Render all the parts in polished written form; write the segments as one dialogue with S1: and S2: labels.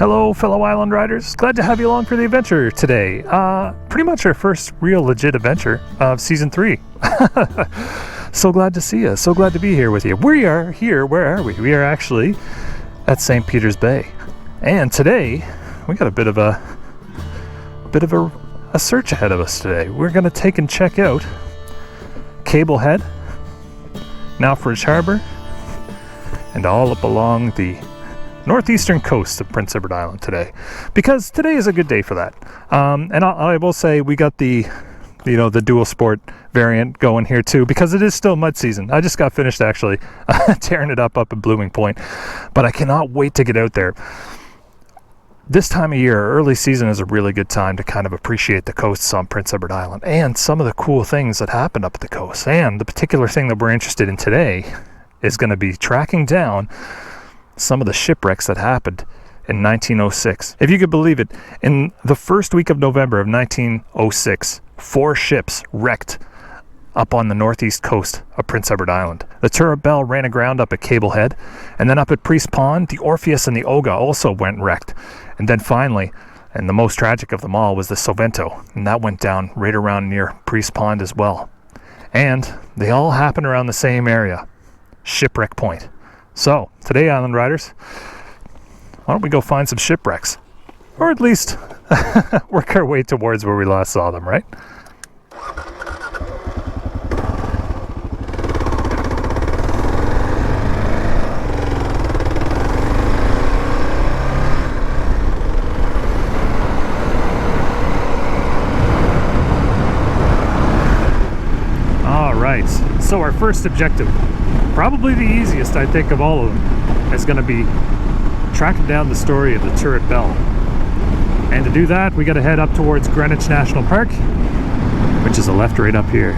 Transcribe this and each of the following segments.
S1: Hello, fellow island riders. Glad to have you along for the adventure today. Pretty much our first real legit adventure of season 3. So glad to see you. So glad to be here with you. We are here. Where are we? We are actually at St. Peter's Bay. And today, we got a bit of a search ahead of us today. We're going to take and check out Cable Head, Nowfridge Harbor, and all up along the northeastern coast of Prince Edward Island today, because today is a good day for that. And I will say we got the dual sport variant going here too, because it is still mud season. I just got finished actually tearing it up at Blooming Point, but I cannot wait to get out there. This time of year, early season, is a really good time to kind of appreciate the coasts on Prince Edward Island and some of the cool things that happened up at the coast. And the particular thing that we're interested in today is going to be tracking down some of the shipwrecks that happened in 1906. If you could believe it, in the first week of November of 1906, 4 ships wrecked up on the northeast coast of Prince Edward Island. The Turabelle ran aground up at Cable Head, and then up at Priest Pond, the Orpheus and the Oga also went wrecked. And then finally, and the most tragic of them all, was the Sovento, and that went down right around near Priest Pond as well. And they all happened around the same area, Shipwreck Point. So, today, Island Riders, why don't we go find some shipwrecks? Or at least work our way towards where we last saw them, right? All right, so our first objective, probably the easiest, I think, of all of them, is going to be tracking down the story of the Turabelle. And to do that, we got to head up towards Greenwich National Park, which is a left right up here.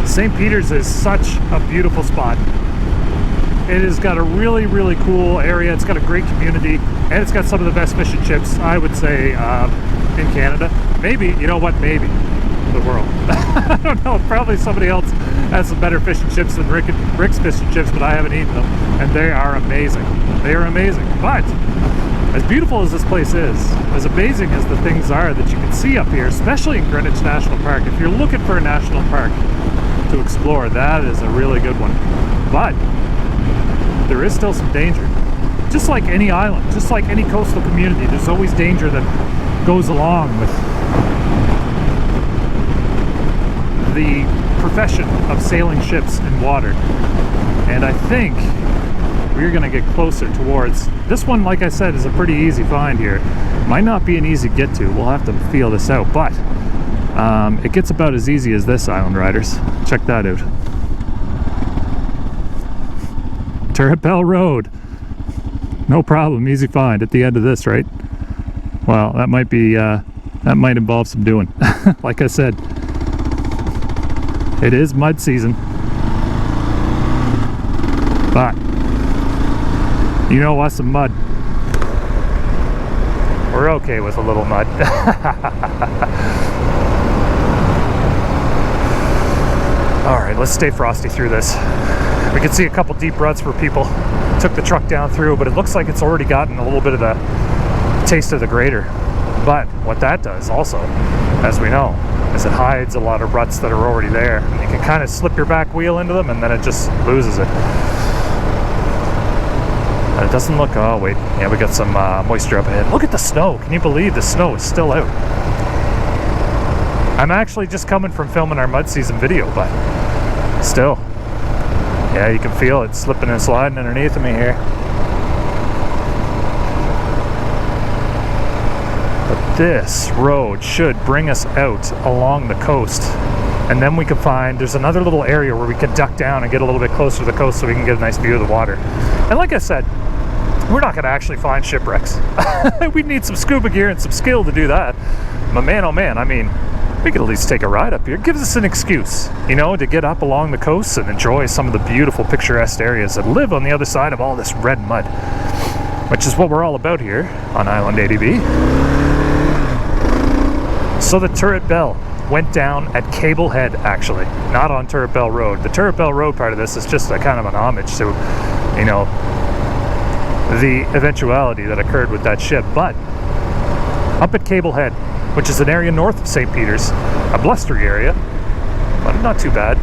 S1: St. Peter's is such a beautiful spot. It has got a really, really cool area. It's got a great community, and it's got some of the best fish and chips, I would say, in Canada. Maybe, you know what, maybe the world. I don't know, probably somebody else has some better fish and chips than Rick's fish and chips, but I haven't eaten them, and they are amazing. They are amazing. But as beautiful as this place is, as amazing as the things are that you can see up here, especially in Greenwich National Park, if you're looking for a national park to explore, that is a really good one. But there is still some danger. Just like any island, just like any coastal community, there's always danger that goes along with the profession of sailing ships in water. And I think we're going to get closer towards this one. Like I said, is a pretty easy find here. Might not be an easy get to. We'll have to feel this out, but it gets about as easy as this, Island Riders. Check that out. Turabelle Road. No problem, easy find at the end of this, right? Well, that might be, that might involve some doing. Like I said, it is mud season. But, you know us and mud. We're okay with a little mud. Alright, let's stay frosty through this. We can see a couple deep ruts where people took the truck down through, but it looks like it's already gotten a little bit of the taste of the grader. But what that does also, as we know, is it hides a lot of ruts that are already there. You can kind of slip your back wheel into them and then it just loses it. But it doesn't look, oh wait, yeah, we got some moisture up ahead. Look at the snow. Can you believe the snow is still out? I'm actually just coming from filming our mud season video, but still. Yeah, you can feel it slipping and sliding underneath of me here. But this road should bring us out along the coast. And then we can find, there's another little area where we can duck down and get a little bit closer to the coast so we can get a nice view of the water. And like I said, we're not going to actually find shipwrecks. We'd need some scuba gear and some skill to do that. But man, oh man, I mean, we could at least take a ride up here. It gives us an excuse, you know, to get up along the coast and enjoy some of the beautiful picturesque areas that live on the other side of all this red mud, which is what we're all about here on Island ADV. So the Turret Bell went down at Cable Head, actually, not on Turret Bell Road. The Turret Bell Road part of this is just a kind of an homage to, you know, the eventuality that occurred with that ship. But up at Cable Head, which is an area north of St. Peter's, a blustery area, but not too bad,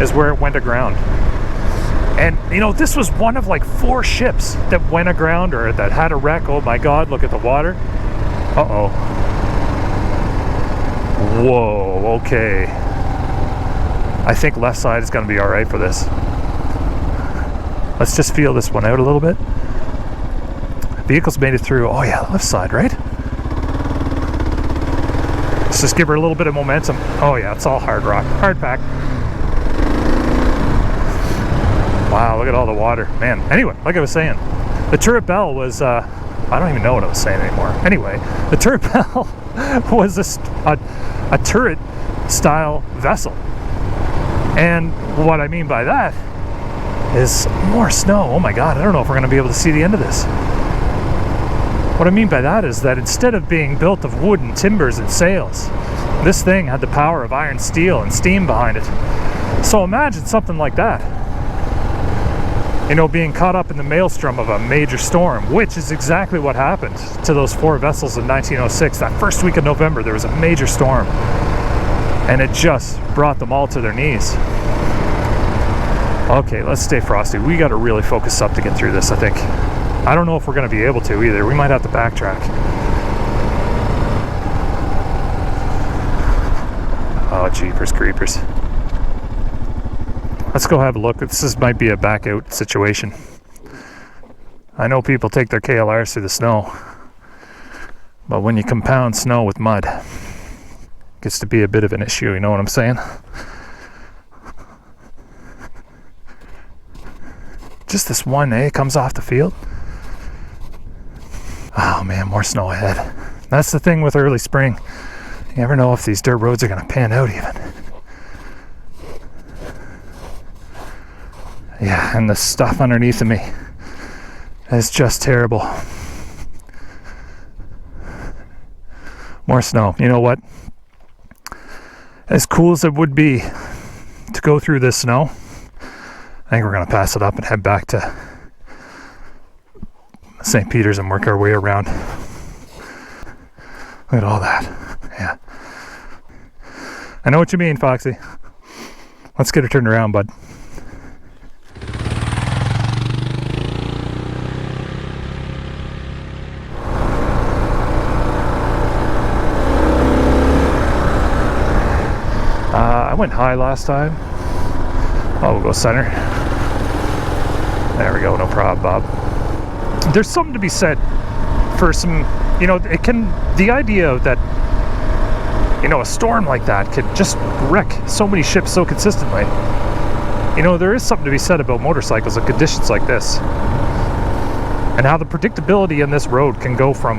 S1: is where it went aground. And, you know, this was one of like 4 ships that went aground or that had a wreck. Oh my God, look at the water. Uh-oh. Whoa, okay. I think left side is going to be all right for this. Let's just feel this one out a little bit. Vehicles made it through. Oh yeah, left side, right? Let's just give her a little bit of momentum. Oh yeah, it's all hard rock, hard pack. Wow, look at all the water, man. Anyway, like I was saying, the Turret Bell was, I don't even know what I was saying anymore. Anyway, the Turret Bell was a turret style vessel. And what I mean by that is more snow. Oh my God, I don't know if we're gonna be able to see the end of this. What I mean by that is that instead of being built of wood and timbers and sails, this thing had the power of iron, steel, and steam behind it. So imagine something like that. You know, being caught up in the maelstrom of a major storm, which is exactly what happened to those 4 vessels in 1906. That first week of November, there was a major storm, and it just brought them all to their knees. Okay, let's stay frosty. We got to really focus up to get through this, I think. I don't know if we're going to be able to either. We might have to backtrack. Oh, jeepers creepers. Let's go have a look. This might be a back out situation. I know people take their KLRs through the snow, but when you compound snow with mud, it gets to be a bit of an issue, you know what I'm saying? Just this one, comes off the field. Oh man, more snow ahead. That's the thing with early spring. You never know if these dirt roads are going to pan out even. Yeah, and the stuff underneath of me is just terrible. More snow. You know what? As cool as it would be to go through this snow, I think we're going to pass it up and head back to St. Peter's and work our way around. Look at all that. Yeah. I know what you mean, Foxy. Let's get her turned around, bud. I went high last time. Oh, we'll go center. There we go, no problem, Bob. There's something to be said for some, you know, the idea that, you know, a storm like that could just wreck so many ships so consistently. You know, there is something to be said about motorcycles in conditions like this. And how the predictability in this road can go from,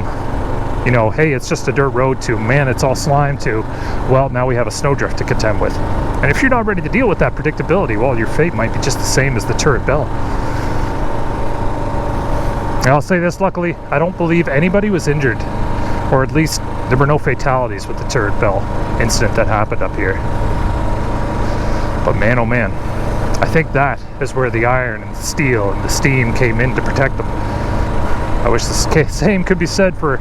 S1: you know, hey, it's just a dirt road to, man, it's all slime to, well, now we have a snowdrift to contend with. And if you're not ready to deal with that predictability, well, your fate might be just the same as the Turret Bell. And I'll say this, luckily, I don't believe anybody was injured, or at least there were no fatalities with the Turret Bell incident that happened up here. But man, oh man, I think that is where the iron and the steel and the steam came in to protect them. I wish the same could be said for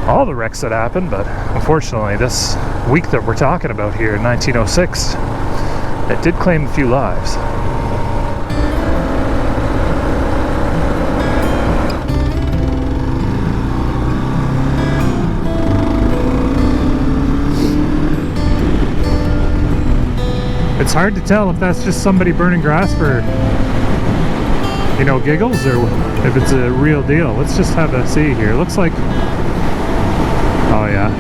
S1: all the wrecks that happened, but unfortunately this week that we're talking about here in 1906, it did claim a few lives. It's hard to tell if that's just somebody burning grass for, you know, giggles, or if it's a real deal. Let's just have a see here. Looks like, oh yeah,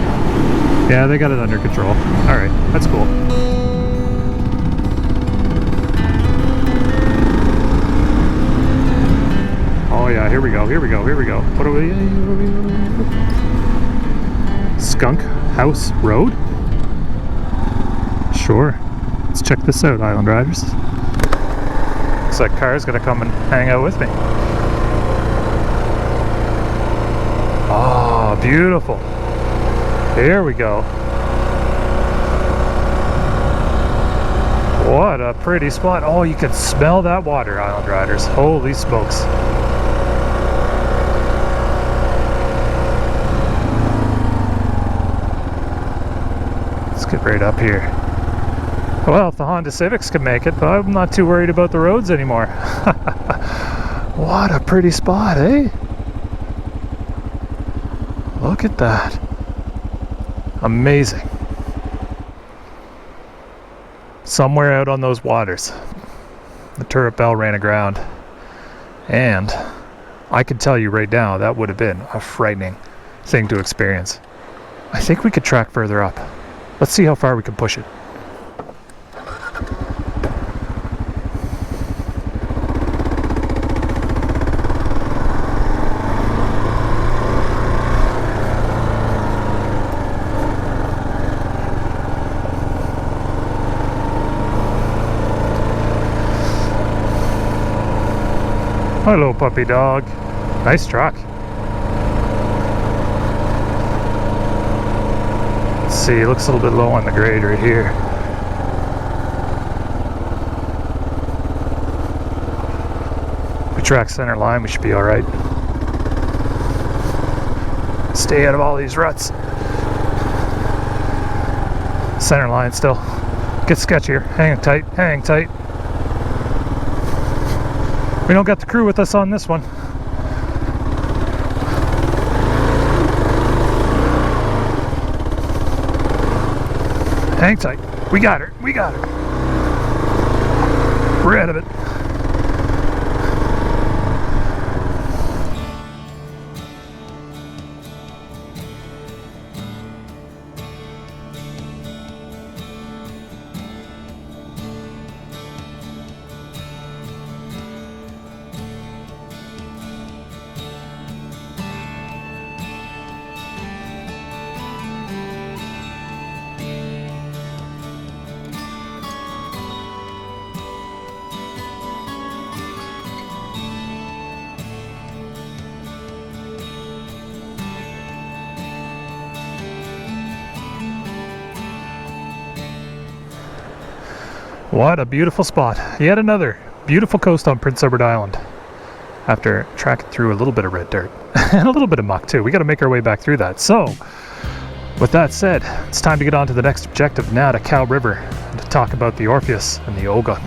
S1: yeah, they got it under control. All right, that's cool. Oh yeah, here we go, here we go, here we go. What are we? Skunk House Road? Sure. Let's check this out, Island Riders. Looks like car's gonna come and hang out with me. Oh, beautiful. Here we go. What a pretty spot. Oh, you can smell that water, Island Riders. Holy smokes. Let's get right up here. Well, if the Honda Civics can make it, I'm not too worried about the roads anymore. What a pretty spot, eh? Look at that. Amazing. Somewhere out on those waters, the turret bell ran aground. And I can tell you right now, that would have been a frightening thing to experience. I think we could track further up. Let's see how far we can push it. Hello, puppy dog. Nice truck. Let's see, it looks a little bit low on the grade right here. If we track center line, we should be alright. Stay out of all these ruts. Center line still. Gets sketchier. Hang tight, hang tight. We don't got the crew with us on this one. Hang tight. We got her. We got her. We're out of it. What a beautiful spot. Yet another beautiful coast on Prince Edward Island. After tracking through a little bit of red dirt and a little bit of muck too. We got to make our way back through that. So, with that said, it's time to get on to the next objective now, to Cow River, and to talk about the Orpheus and the Olga.